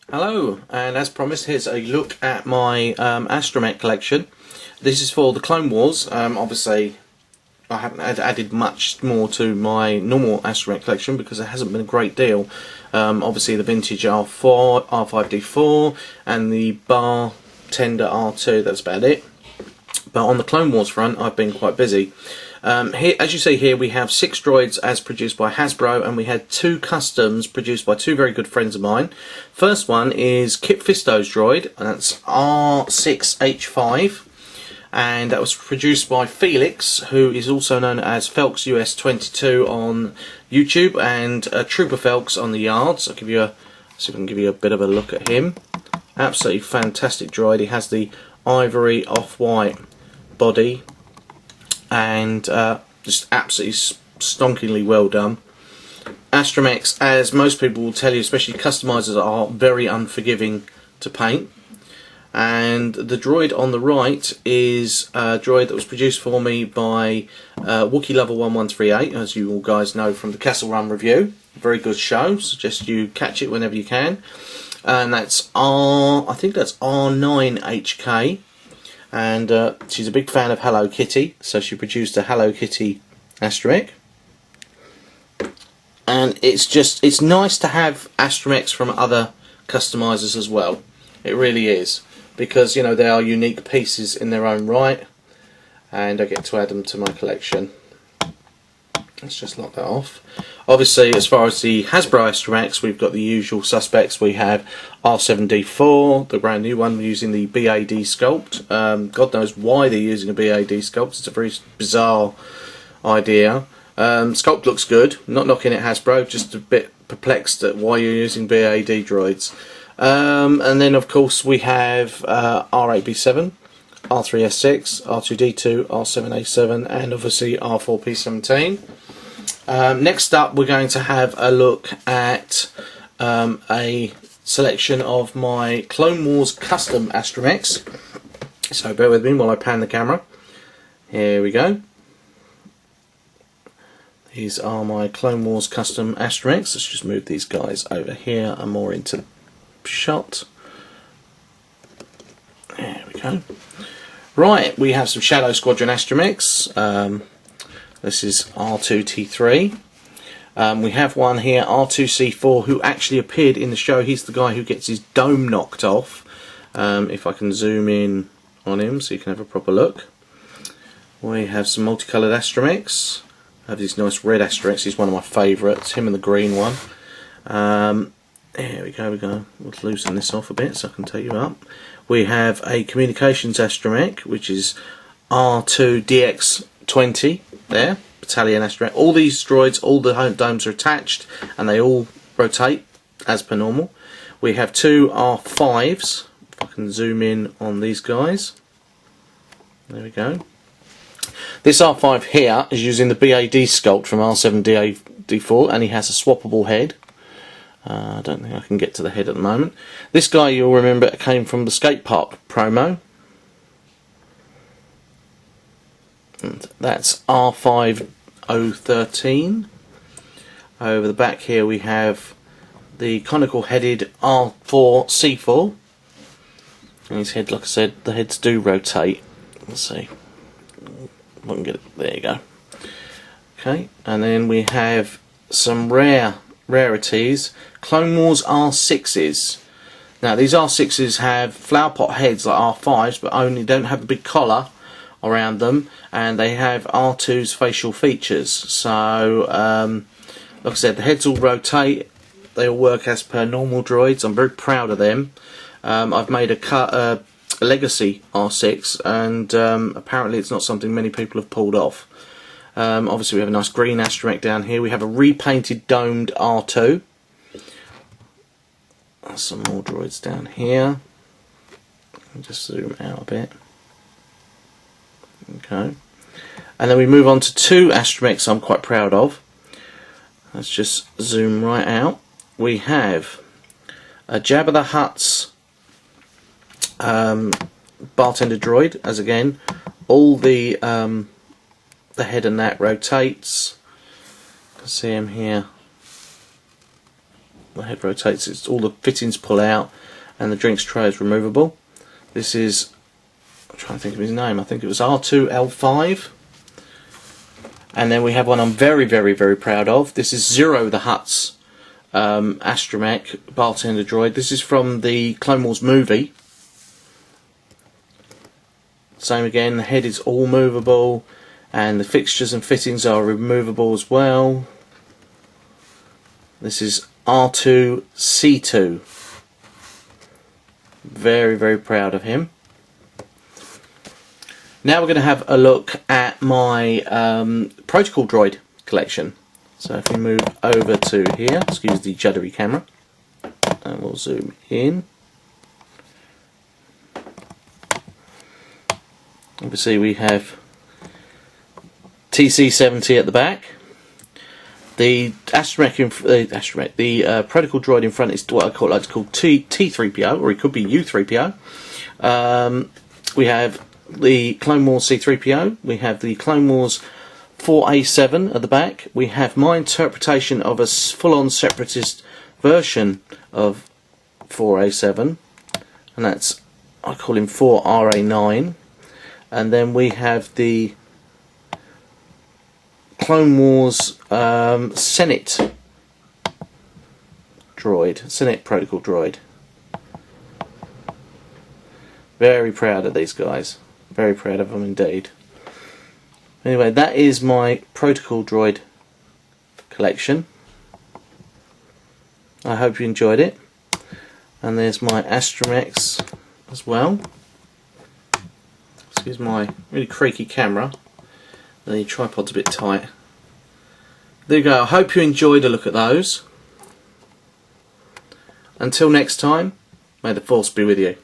Hello, and as promised, here's a look at my Astromech collection. This is for the Clone Wars. Obviously, I haven't added much more to my normal Astromech collection because there hasn't been a great deal. Obviously, the vintage R4, R5D4, and the Bartender R2, that's about it. But on the Clone Wars front, I've been quite busy. Here, as you see here, we have 6 droids as produced by Hasbro, and we had 2 customs produced by 2 very good friends of mine. First one is Kip Fisto's droid, and that's R6H5, and that was produced by Felix, who is also known as Felks US22 on YouTube, and Trooper Felks on the yards. I'll give you see if I can give you a bit of a look at him. Absolutely fantastic droid. He has the ivory off-white body, and just absolutely stonkingly well done. Astromechs, as most people will tell you, especially customizers, are very unforgiving to paint. And the droid on the right is a droid that was produced for me by Wookiee Lover 1138, as you all guys know from the Castle Run review. Very good show. Suggest you catch it whenever you can. And that's I think that's R9HK. And she's a big fan of Hello Kitty, so she produced a Hello Kitty Astromech. And it's nice to have Astromechs from other customizers as well. It really is, because you know they are unique pieces in their own right, and I get to add them to my collection. Let's just lock that off. Obviously, as far as the Hasbro Astromechs, we've got the usual suspects. We have R7D4, the brand new one, using the BAD sculpt. God knows why they're using a BAD sculpt. It's a very bizarre idea. Sculpt looks good. Not knocking it, Hasbro. Just a bit perplexed at why you're using BAD droids. And then, of course, we have R8B7, R3S6, R2D2, R7A7, and obviously R4P17. Next up, we're going to have a look at a selection of my Clone Wars custom Astromechs. So bear with me while I pan the camera. Here we go. These are my Clone Wars custom Astromechs. Let's just move these guys over here and more into shot. There we go. Right, we have some Shadow Squadron Astromechs. This is R2T3. We have one here, R2C4, who actually appeared in the show. He's the guy who gets his dome knocked off. If I can zoom in on him so you can have a proper look. We have some multicoloured Astromechs. I have these nice red Astromechs. He's one of my favourites, him and the green one. There we go. We'll loosen this off a bit so I can take you up. We have a communications Astromech, which is R2DX20. There, battalion Astromech. All these droids, all the domes are attached, and they all rotate as per normal. We have 2 R5s. If I can zoom in on these guys. There we go. This R5 here is using the BAD sculpt from R7D4, and he has a swappable head. I don't think I can get to the head at the moment. This guy, you'll remember, came from the skate park promo. And that's R5013. Over the back here we have the conical headed R4C4. And his head, like I said, the heads do rotate. Let's see. I can get it. There you go. Okay, and then we have some rarities. Clone Wars R6s. Now these R6s have flower pot heads like R5s, but only don't have a big collar around them, and they have R2's facial features. So like I said, the heads all rotate. They all work as per normal droids. I'm very proud of them. I've made a legacy R6, and apparently it's not something many people have pulled off. Obviously we have a nice green Astromech down here. We have a repainted domed R2. Some more droids down here. I'll just zoom out a bit. Okay. And then we move on to 2 Astromechs I'm quite proud of. Let's just zoom right out. We have a Jabba the Hutt's bartender droid, as again, all the head and that rotates. You can see him here. the head rotates, it's all the fittings pull out, and the drinks tray is removable. This is, I'm trying to think of his name, I think it was R2L5. And then we have one I'm very, very, very proud of. This is Zero the Hutt's Astromech bartender droid. This is from the Clone Wars movie. Same again, the head is all movable, and the fixtures and fittings are removable as well. This is R2C2. Very, very proud of him. Now we're going to have a look at my protocol droid collection. So if we move over to here, excuse the juddery camera, and we'll zoom in. Obviously we have TC70 at the back. The Astromech, the protocol droid in front is what I like to call T3PO, or it could be U3PO. We have the Clone Wars C3PO, we have the Clone Wars 4A7 at the back, we have my interpretation of a full-on separatist version of 4A7, and that's, I call him 4RA9, and then we have the Clone Wars Senate droid, Senate protocol droid. Very proud of these guys. Very proud of them indeed. Anyway, that is my protocol droid collection. I hope you enjoyed it. And there's my Astromechs as well. Excuse my really creaky camera. The tripod's a bit tight. There you go. I hope you enjoyed a look at those. Until next time, may the Force be with you.